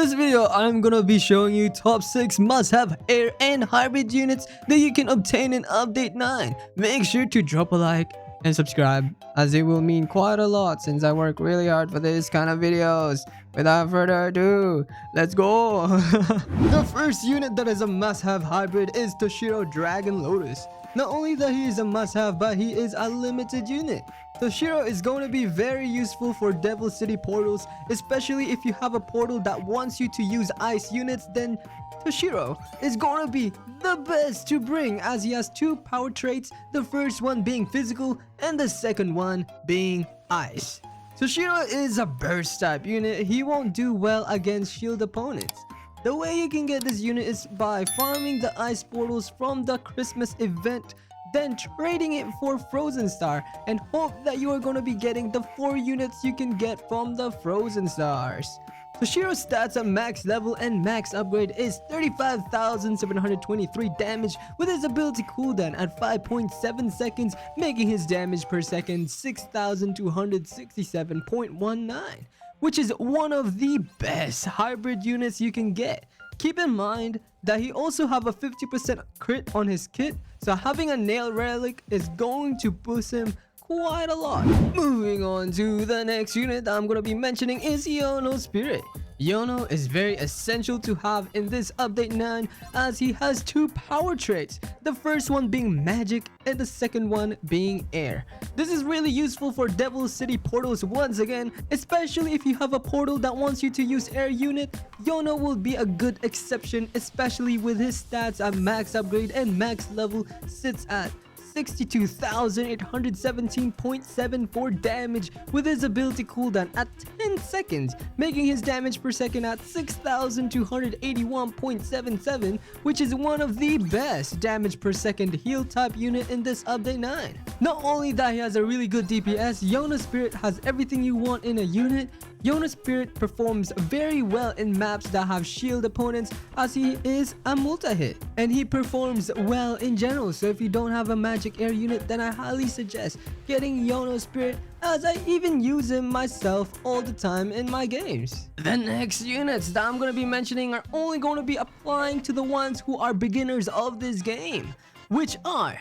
this video, I'm gonna be showing you top 6 must-have air and hybrid units that you can obtain in Update 9. Make sure to drop a like and subscribe, as it will mean quite a lot since I work really hard for this kind of videos. Without further ado, let's go! The first unit that is a must-have hybrid is Toshiro Dragon Lotus. Not only that he is a must-have, but he is a limited unit. Toshiro is going to be very useful for Devil City portals, especially if you have a portal that wants you to use ice units. Then Toshiro is going to be the best to bring, as he has 2 power traits, the first one being physical and the second one being ice. Toshiro is a burst type unit. He won't do well against shield opponents. The way you can get this unit is by farming the ice portals from the Christmas event, then trading it for Frozen Star, and hope that you are going to be getting the 4 units you can get from the Frozen Stars. Toshiro's stats at max level and max upgrade is 35,723 damage with his ability cooldown at 5.7 seconds, making his damage per second 6,267.19, which is one of the best hybrid units you can get. Keep in mind that he also have a 50% crit on his kit, so having a nail relic is going to boost him quite a lot. Moving on to the next unit that I'm going to be mentioning is Yono Spirit. Yono is very essential to have in this update 9, as he has 2 power traits, the first one being magic and the second one being air. This is really useful for Devil City portals once again, especially if you have a portal that wants you to use air unit. Yono will be a good exception, especially with his stats at max upgrade and max level sits at 62,817.74 damage with his ability cooldown at 10 seconds, making his damage per second at 6,281.77, which is one of the best damage per second heal type unit in this update 9. Not only that he has a really good DPS, Yono Spirit has everything you want in a unit. Yono Spirit performs very well in maps that have shield opponents, as he is a multi-hit, and he performs well in general. So if you don't have a magic air unit, then I highly suggest getting Yono Spirit, as I even use him myself all the time in my games. The next units that I'm going to be mentioning are only going to be applying to the ones who are beginners of this game, which are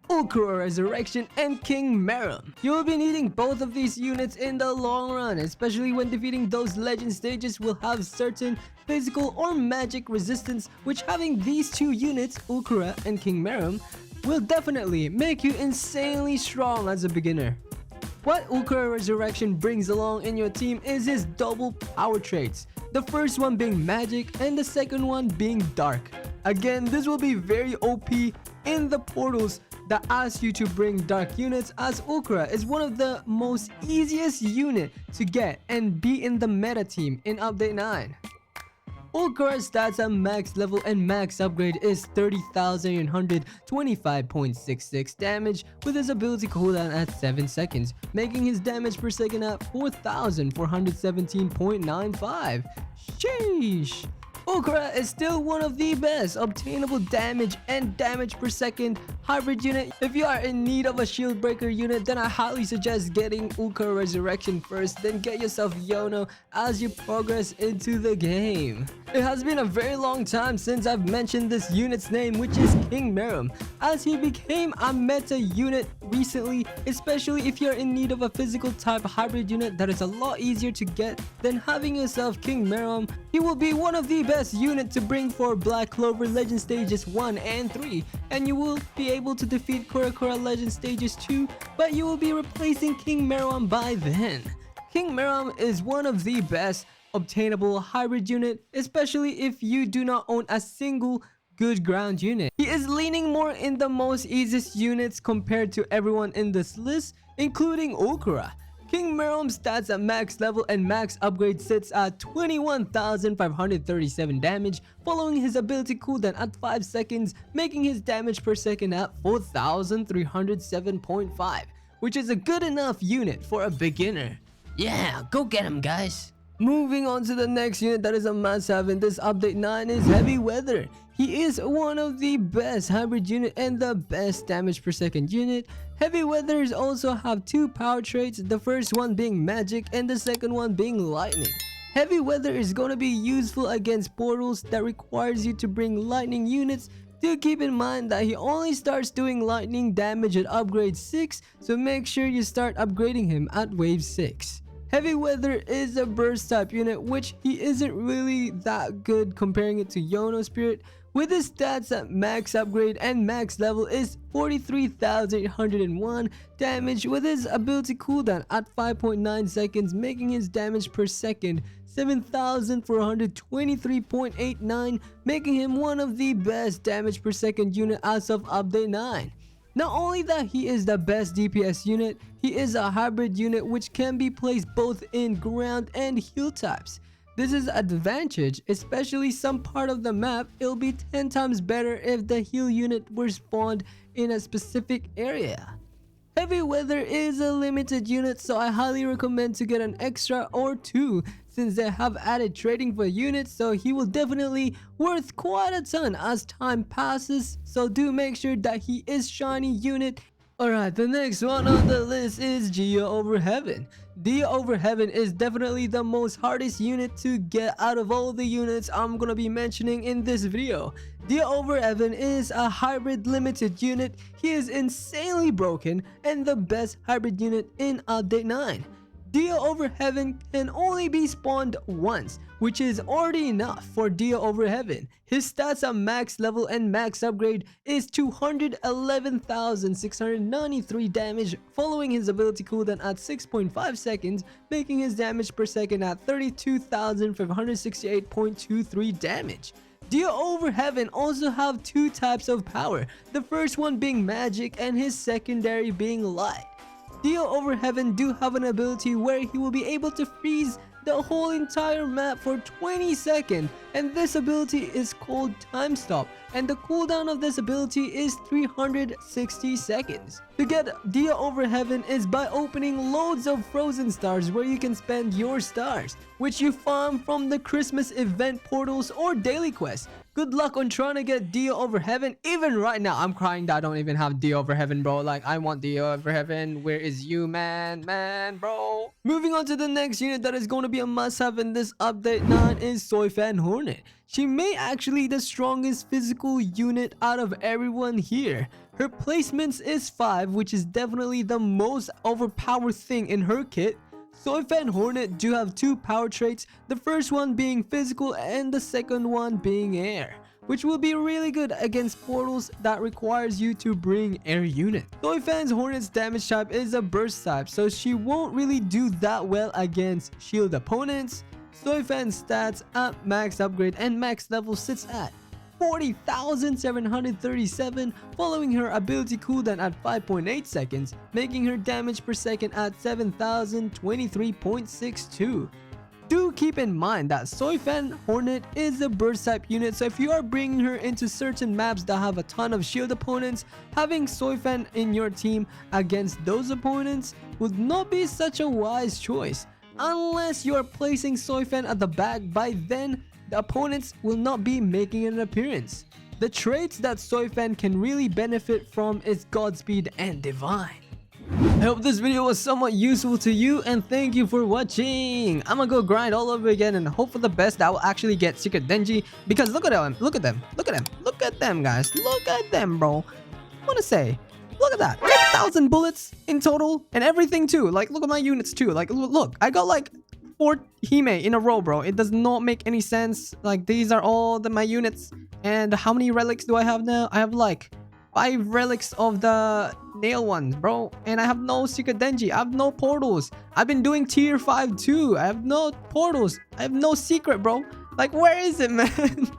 Ultra Resurrection and King Merom. You will be needing both of these units in the long run, especially when defeating those legend stages will have certain physical or magic resistance, which having these 2 units, Ultra and King Merom, will definitely make you insanely strong as a beginner. What Ultra Resurrection brings along in your team is his double power traits, the first one being magic and the second one being dark. Again, this will be very OP in the portals that ask you to bring dark units, as Ultra is one of the most easiest unit to get and be in the meta team in Update 9. Ultra's stats at max level and max upgrade is 30,825.66 damage with his ability cooldown at 7 seconds, making his damage per second at 4,417.95. Sheesh! Ultra is still one of the best obtainable damage and damage per second hybrid unit. If you are in need of a shield breaker unit, then I highly suggest getting Ultra Resurrection first, then get yourself Yono as you progress into the game. It has been a very long time since I've mentioned this unit's name, which is King Merom, as he became a meta unit recently, especially if you're in need of a physical type hybrid unit that is a lot easier to get than having yourself King Merom. He will be one of the best unit to bring for Black Clover Legend Stages 1 and 3, and you will be able to defeat Kurakura Legend Stages 2, but you will be replacing King Merom by then. King Merom is one of the best obtainable hybrid unit, especially if you do not own a single good ground unit. He is leaning more in the most easiest units compared to everyone in this list, including Ultra. King Merom's stats at max level and max upgrade sits at 21,537 damage, following his ability cooldown at 5 seconds, making his damage per second at 4,307.5, which is a good enough unit for a beginner. Yeah, go get him, guys. Moving on to the next unit that is a must-have in this update 9 is Heavy Weather. He is one of the best hybrid unit and the best damage per second unit. Heavy Weathers also have 2 power traits, the first one being magic and the second one being lightning. Heavy weather is going to be useful against portals that requires you to bring lightning units. Do keep in mind that he only starts doing lightning damage at upgrade 6, so make sure you start upgrading him at wave 6. Heavy weather is a burst type unit, which he isn't really that good comparing it to Yono Spirit. With his stats at max upgrade and max level is 43,801 damage, with his ability cooldown at 5.9 seconds, making his damage per second 7,423.89, making him one of the best damage per second unit as of update 9. Not only that he is the best DPS unit, he is a hybrid unit which can be placed both in ground and heal types. This is advantage, especially some part of the map. It'll be 10 times better if the heal unit were spawned in a specific area. Heavy weather is a limited unit, so I highly recommend to get an extra or 2 since they have added trading for units, so he will definitely worth quite a ton as time passes, so do make sure that he is shiny unit. Alright, the next one on the list is Geo Over Heaven. Geo Over Heaven is definitely the most hardest unit to get out of all the units I'm gonna be mentioning in this video. Geo Over Heaven is a hybrid limited unit. He is insanely broken and the best hybrid unit in update 9. Geo Over Heaven can only be spawned once, which is already enough for Geo Over Heaven. His stats at max level and max upgrade is 211,693 damage, following his ability cooldown at 6.5 seconds, making his damage per second at 32,568.23 damage. Geo Over Heaven also have 2 types of power, the first one being magic and his secondary being light. Geo Over Heaven do have an ability where he will be able to freeze the whole entire map for 20 seconds, and this ability is called Time Stop, and the cooldown of this ability is 360 seconds. To get Geo Over Heaven is by opening loads of frozen stars where you can spend your stars, which you farm from the Christmas event portals or daily quests. Good luck on trying to get Geo Over Heaven. Even right now, I'm crying that I don't even have Geo Over Heaven, bro. Like, I want Geo Over Heaven. Where is you, man, bro? Moving on to the next unit that is going to be a must-have in this update 9 is Soi Fon Hornet. She may actually the strongest physical unit out of everyone here. Her placements is 5, which is definitely the most overpowered thing in her kit. Soi Fon Hornet do have 2 power traits, the first one being physical and the second one being air, which will be really good against portals that requires you to bring air unit. Soi Fon Hornet's damage type is a burst type, so she won't really do that well against shield opponents. Soi Fon's stats at max upgrade and max level sits at 40,737, following her ability cooldown at 5.8 seconds, making her damage per second at 7,023.62. Do keep in mind that Soi Fon Hornet is a burst type unit, so if you are bringing her into certain maps that have a ton of shield opponents, having Soi Fon in your team against those opponents would not be such a wise choice. Unless you are placing Soi Fon at the back, by then the opponents will not be making an appearance. The traits that Soi Fon can really benefit from is Godspeed and Divine. I hope this video was somewhat useful to you, and thank you for watching. I'm gonna go grind all over again and hope for the best that I will actually get Secret Denji, because look at them, look at them, guys, look at them, bro. I wanna say, look at that, 10,000 bullets in total and everything too. Like, look at my units too. Like, look, I got like 4 Hime in a row, bro. It does not make any sense. Like, these are all my units. And how many relics do I have now? I have like 5 relics of the nail ones, bro. And I have no Secret Denji. I have no portals. I've been doing tier 5 too. I have no portals. I have no secret, bro. Like, where is it, man?